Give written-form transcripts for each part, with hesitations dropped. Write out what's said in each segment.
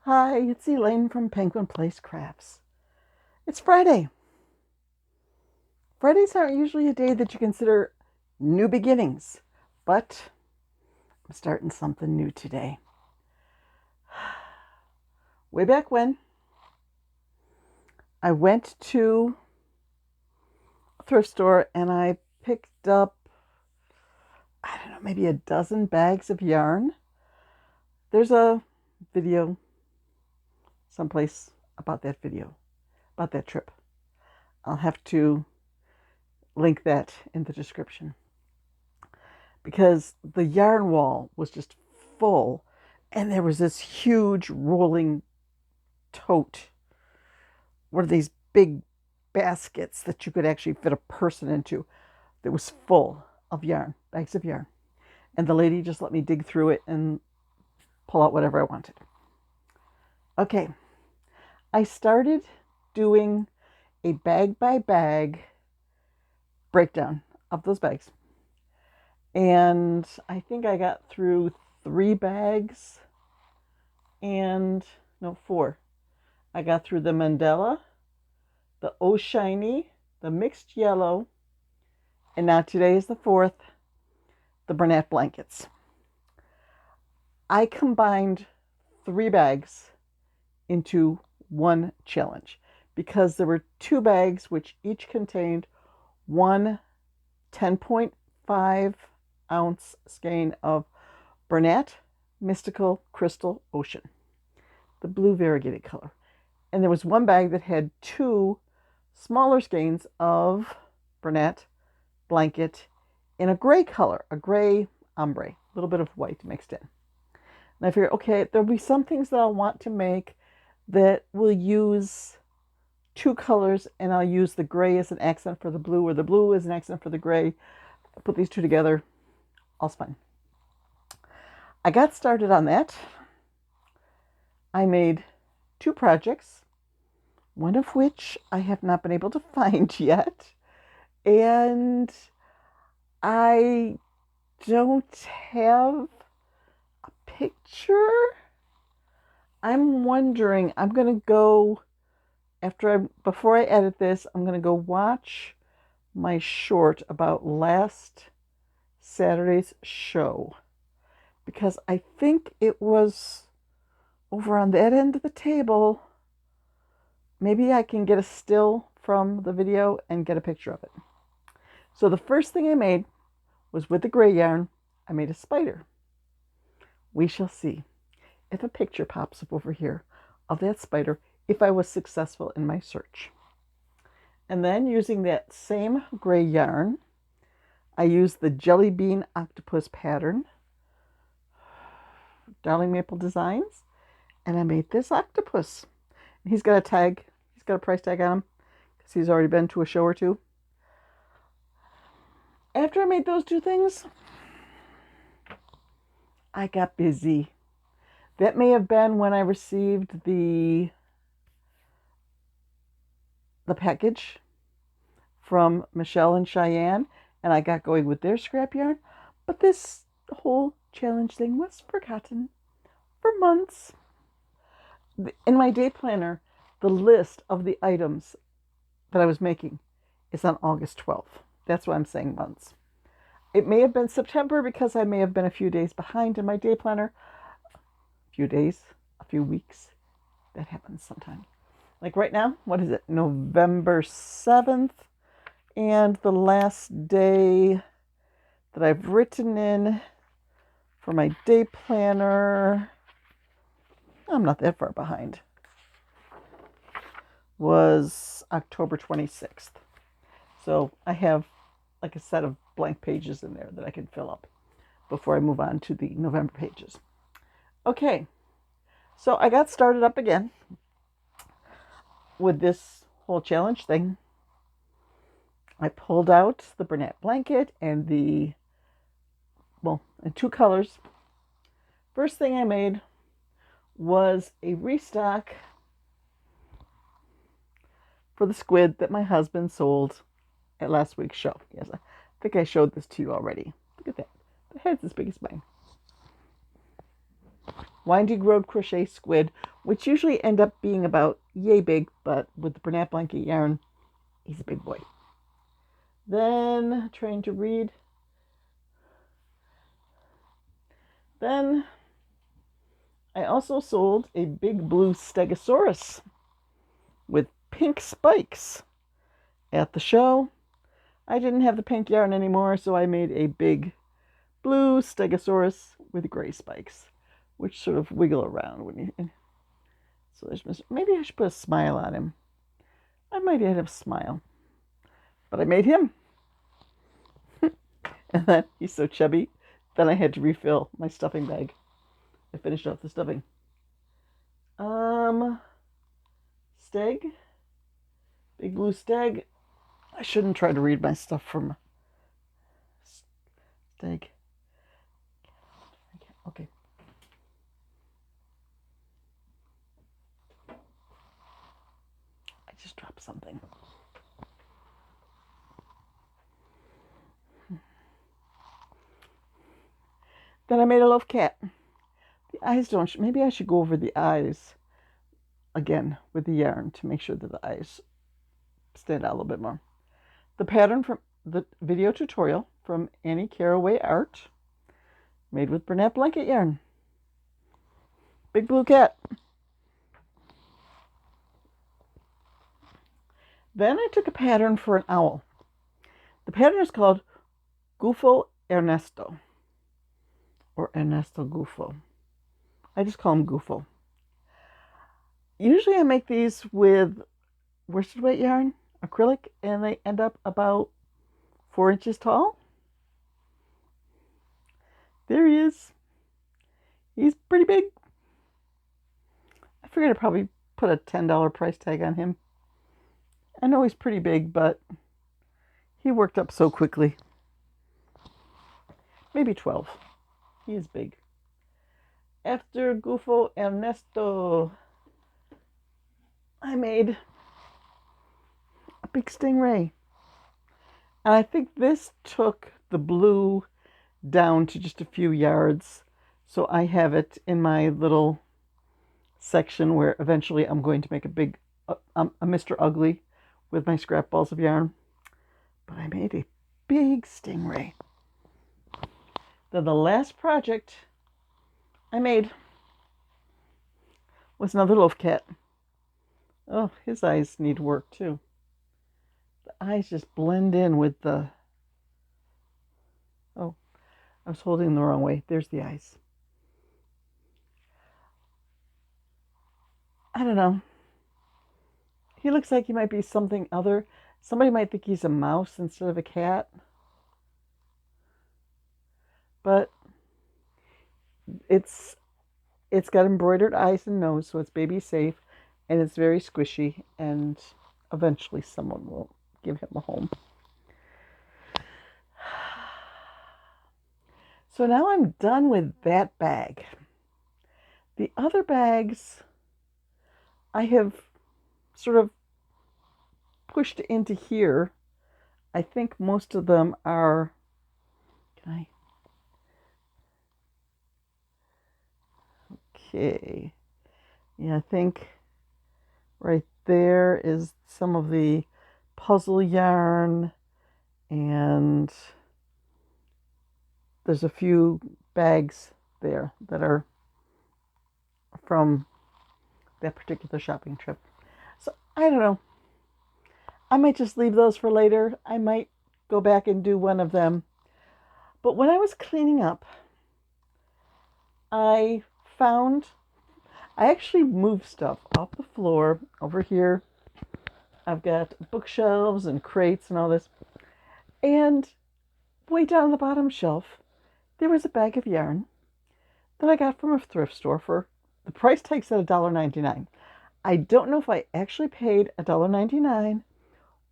Hi, it's Elaine from Penguin Place Crafts. It's Friday. Fridays aren't usually a day that you consider new beginnings, but I'm starting something new today. Way back when, I went to a thrift store and I picked up, I don't know, maybe a dozen bags of yarn. There's a video someplace about that video, about that trip. I'll have to link that in the description because the yarn wall was just full and there was this huge rolling tote, one of these big baskets that you could actually fit a person into, that was full of yarn, bags of yarn. And the lady just let me dig through it and pull out whatever I wanted. Okay, I started doing a bag by bag breakdown of those bags. And I think I got through 3 bags and no, 4. I got through the Mandela, the Oh Shiny, the mixed yellow, and now today is the 4th, the Bernat blankets. I combined 3 bags into one challenge because there were 2 bags which each contained one 10.5 ounce skein of Bernat Mystical Crystal Ocean, the blue variegated color. And there was one bag that had 2 smaller skeins of Bernat blanket in a gray color, a gray ombre, a little bit of white mixed in. And I figured, okay, there'll be some things that I'll want to make that will use 2 colors, and I'll use the gray as an accent for the blue, or the blue as an accent for the gray. I put these 2 together, all's fine. I got started on that. I made 2 projects, one of which I have not been able to find yet. And I don't have a picture. I'm wondering, I'm going to go, before I edit this, I'm going to go watch my short about last Saturday's show, because I think it was over on that end of the table. Maybe I can get a still from the video and get a picture of it. So the first thing I made was with the gray yarn. I made a spider. We shall see if a picture pops up over here of that spider, if I was successful in my search. And then using that same gray yarn, I used the Jelly Bean Octopus pattern, Darling Maple Designs, and I made this octopus. He's got a tag. He's got a price tag on him because he's already been to a show or 2. After I made those 2 things, I got busy. That may have been when I received the package from Michelle and Cheyenne, and I got going with their scrap yarn. But this whole challenge thing was forgotten for months. In my day planner, the list of the items that I was making is on August 12th. That's why I'm saying months. It may have been September because I may have been a few days behind in my day planner. A few days, a few weeks. That happens sometimes. Like right now, what is it? November 7th. And the last day that I've written in for my day planner, I'm not that far behind, was October 26th. So I have like a set of blank pages in there that I can fill up before I move on to the November pages. Okay, so I got started up again with this whole challenge thing. I pulled out the Bernat blanket and in 2 colors. First thing I made was a restock for the squid that my husband sold at last week's show. Yes, I think I showed this to you already. Look at that. The head's as big as mine. Winding Road Crochet Squid, which usually end up being about yay big, but with the Bernat Blanket yarn, he's a big boy. Then, trying to read. Then, I also sold a big blue Stegosaurus with pink spikes at the show. I didn't have the pink yarn anymore, so I made a big blue Stegosaurus with gray spikes, which sort of wiggle around when you. So there's maybe I should put a smile on him. I might add a smile, but I made him, and then he's so chubby. Then I had to refill my stuffing bag. I finished off the stuffing. Steg, big blue Steg. I shouldn't try to read my stuff from Steg. Okay. I just dropped something. Then I made a love cat. The eyes don't. Maybe I should go over the eyes again with the yarn to make sure that the eyes stand out a little bit more. The pattern from the video tutorial from Annie Caraway Art, made with Bernat Blanket yarn. Big blue cat. Then I took a pattern for an owl. The pattern is called Gufo Ernesto, or Ernesto Gufo. I just call him Gufo. Usually I make these with worsted weight yarn, acrylic, and they end up about 4 inches tall. There he is. He's pretty big. I figured I'd probably put a $10 price tag on him. I know he's pretty big, but he worked up so quickly. Maybe 12. He is big. After Gufo Ernesto, I made a big Stingray. And I think this took the blue down to just a few yards. So I have it in my little section where eventually I'm going to make a big, a Mr. Ugly with my scrap balls of yarn. But I made a big Stingray. Then the last project I made was another loaf cat. Oh, his eyes need work too. The eyes just blend in with the... Oh, I was holding the wrong way. There's the eyes. I don't know. He looks like he might be something other. Somebody might think he's a mouse instead of a cat. But it's got embroidered eyes and nose, so it's baby safe, and it's very squishy, and eventually someone will give him a home. So now I'm done with that bag. The other bags I have sort of pushed into here. I think most of them are... Can I... Okay. Yeah, I think right there is some of the puzzle yarn, and there's a few bags there that are from that particular shopping trip. So I don't know. I might just leave those for later. I might go back and do one of them. But when I was cleaning up, I actually moved stuff off the floor over here. I've got bookshelves and crates and all this. And way down on the bottom shelf, there was a bag of yarn that I got from a thrift store for the price tag said $1.99. I don't know if I actually paid $1.99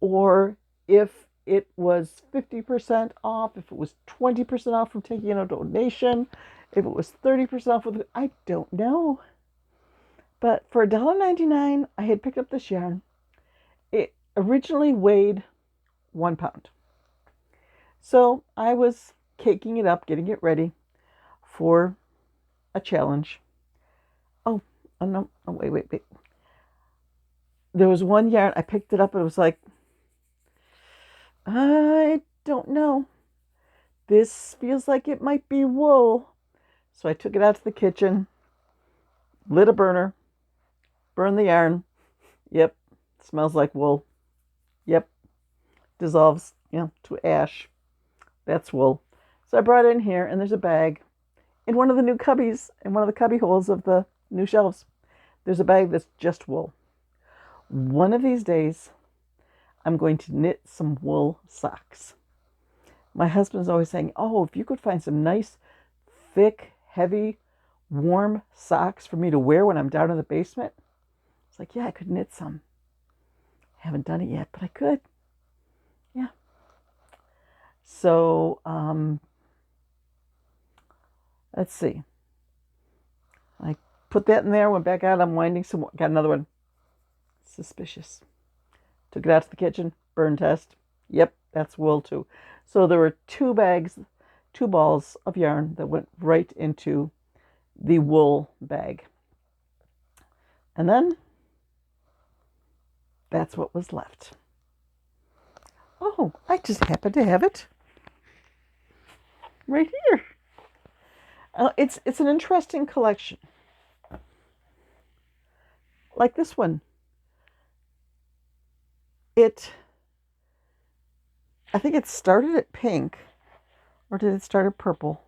or if it was 50% off, if it was 20% off from taking in a donation, if it was 30% off with it. I don't know. But for $1.99, I had picked up this yarn. It originally weighed 1 pound. So I was caking it up, getting it ready for a challenge. Oh no, oh, wait. There was one yarn, I picked it up and it was like, I don't know. This feels like it might be wool. So I took it out to the kitchen, lit a burner, burned the yarn. Yep, smells like wool. Yep, dissolves, to ash. That's wool. So I brought it in here, and there's a bag in one of the new cubbies, in one of the cubby holes of the new shelves. There's a bag that's just wool. One of these days, I'm going to knit some wool socks. My husband's always saying, oh, if you could find some nice, thick, heavy, warm socks for me to wear when I'm down in the basement. It's like, yeah, I could knit some. I haven't done it yet, but I could. Yeah. So, let's see. I put that in there, went back out, I'm winding some more. Got another one. Suspicious. Took it out to the kitchen, burn test. Yep, that's wool too. So there were 2 bags, 2 balls of yarn that went right into the wool bag. And then that's what was left. Oh, I just happen to have it right here. It's an interesting collection. Like this one. I think it started at pink, or did it start at purple?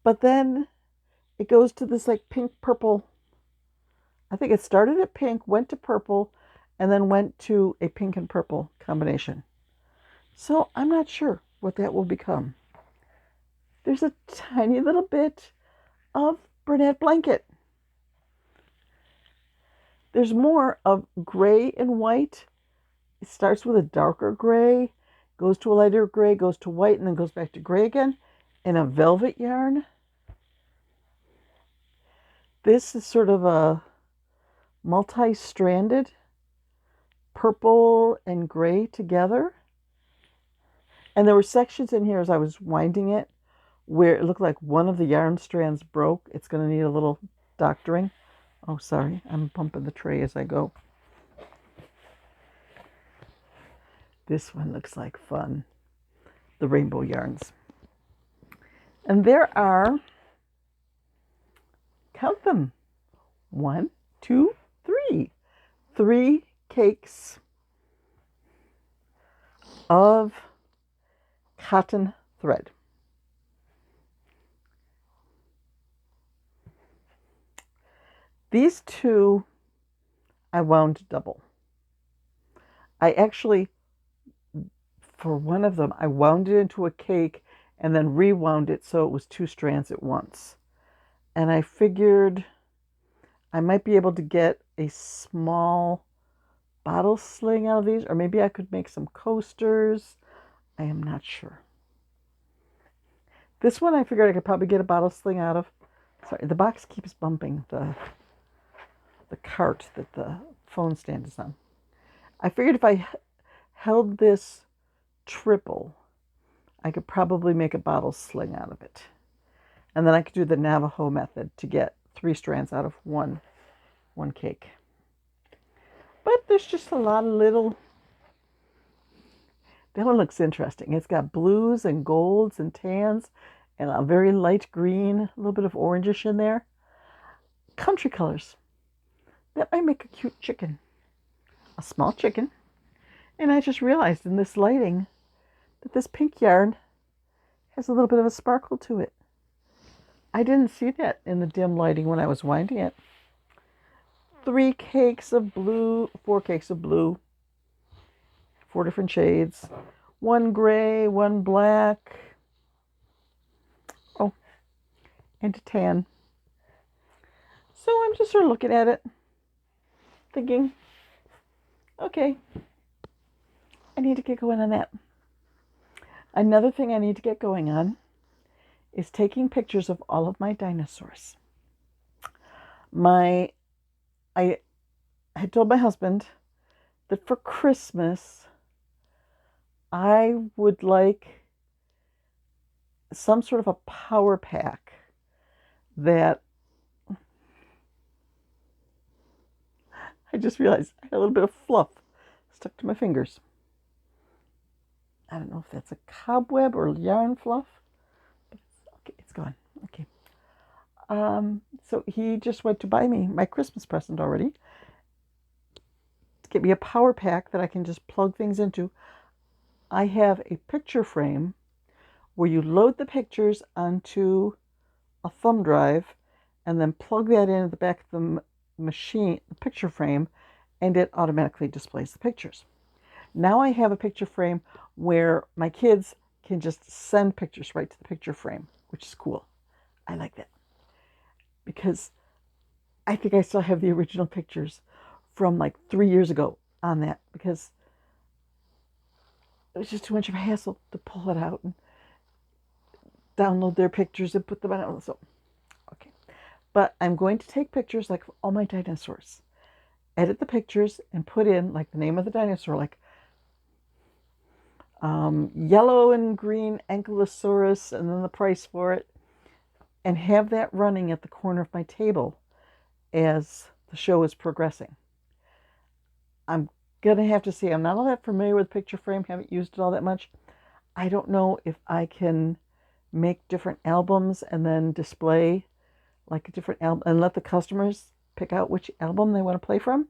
But then it goes to this like pink purple. I think it started at pink, went to purple, and then went to a pink and purple combination. So I'm not sure what that will become. There's a tiny little bit of brunette blanket. There's more of gray and white. It starts with a darker gray, goes to a lighter gray, goes to white, and then goes back to gray again in a velvet yarn. This is sort of a multi-stranded purple and gray together. And there were sections in here as I was winding it where it looked like one of the yarn strands broke. It's going to need a little doctoring. Oh, sorry, I'm bumping the tray as I go. This one looks like fun. The rainbow yarns. And there are, count them, 1, 2, 3. 3 cakes of cotton thread. These 2 I wound double. I actually, for one of them, I wound it into a cake and then rewound it so it was 2 strands at once. And I figured I might be able to get a small bottle sling out of these, or maybe I could make some coasters. I am not sure. This one I figured I could probably get a bottle sling out of. Sorry, the box keeps bumping the cart that the phone stand is on. I figured if I held this triple, I could probably make a bottle sling out of it. And then I could do the Navajo method to get 3 strands out of one cake. But there's just a lot of little... That one looks interesting. It's got blues and golds and tans and a very light green, a little bit of orangish in there. Country colors. That might make a cute chicken. A small chicken. And I just realized in this lighting that this pink yarn has a little bit of a sparkle to it. I didn't see that in the dim lighting when I was winding it. 3 cakes of blue, 4 cakes of blue, 4 different shades, 1 gray, 1 black, oh, and a tan. So I'm just sort of looking at it, thinking, okay, I need to get going on that. Another thing I need to get going on is taking pictures of all of my dinosaurs. I had told my husband that for Christmas, I would like some sort of a power pack that I just realized I had a little bit of fluff stuck to my fingers. I don't know if that's a cobweb or yarn fluff. But okay, it's gone. Okay. So he just went to buy me my Christmas present already. To get me a power pack that I can just plug things into. I have a picture frame where you load the pictures onto a thumb drive and then plug that into the back of the machine, the picture frame, and it automatically displays the pictures. Now I have a picture frame where my kids can just send pictures right to the picture frame, which is cool. I like that because I think I still have the original pictures from like 3 years ago on that because it was just too much of a hassle to pull it out and download their pictures and put them on. So, okay. But I'm going to take pictures like all my dinosaurs, edit the pictures, and put in like the name of the dinosaur, like yellow and green Ankylosaurus, and then the price for it, and have that running at the corner of my table as the show is progressing. I'm gonna have to say I'm not all that familiar with picture frame, haven't used it all that much. I don't know if I can make different albums and then display like a different album and let the customers pick out which album they want to play from.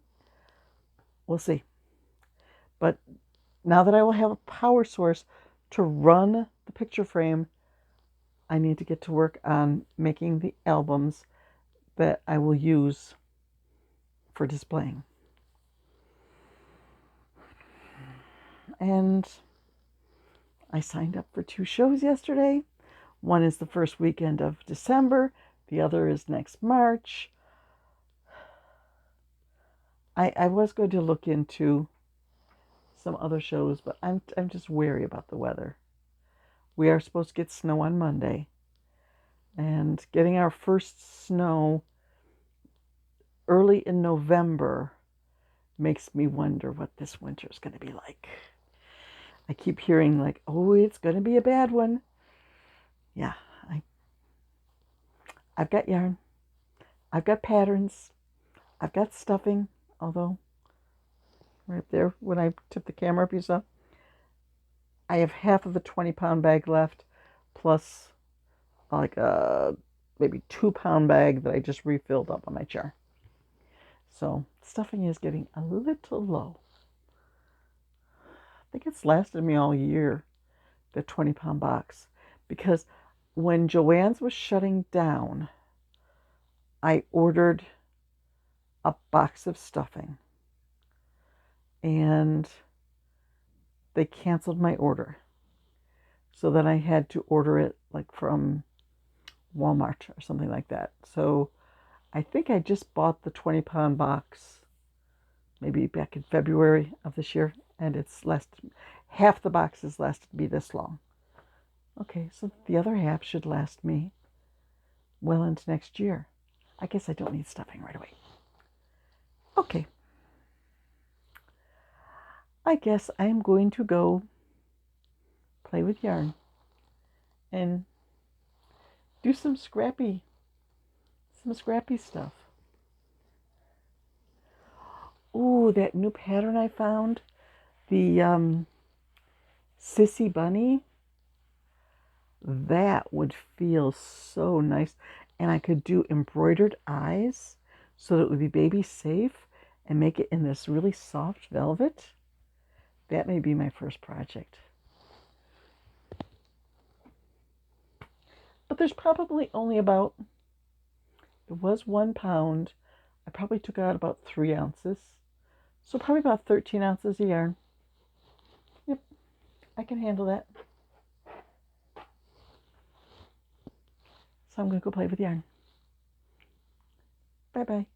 We'll see. But now that I will have a power source to run the picture frame, I need to get to work on making the albums that I will use for displaying. And I signed up for 2 shows yesterday. One is the first weekend of December. The other is next March. I was going to look into some other shows, but I'm just wary about the weather. We are supposed to get snow on Monday. And getting our first snow early in November makes me wonder what this winter is going to be like. I keep hearing like, oh, it's going to be a bad one. Yeah, I've got yarn. I've got patterns. I've got stuffing, although right there when I tip the camera up, you saw, I have half of a 20-pound bag left, plus like a maybe 2-pound bag that I just refilled up on my jar. So stuffing is getting a little low. I think it's lasted me all year, the 20-pound box, because when Joann's was shutting down, I ordered a box of stuffing and they canceled my order. So then I had to order it like from Walmart or something like that. So I think I just bought the 20-pound box maybe back in February of this year, and it's lasted, half the box has lasted me this long. Okay, so the other half should last me well into next year. I guess I don't need stuffing right away. Okay. I guess I am going to go play with yarn and do some scrappy stuff. Ooh, that new pattern I found, the Sissy Bunny, that would feel so nice. And I could do embroidered eyes so that it would be baby safe and make it in this really soft velvet. That may be my first project. But there's probably only about, it was 1 pound. I probably took out about 3 ounces. So probably about 13 ounces of yarn. Yep, I can handle that. So I'm going to go play with yarn. Bye-bye.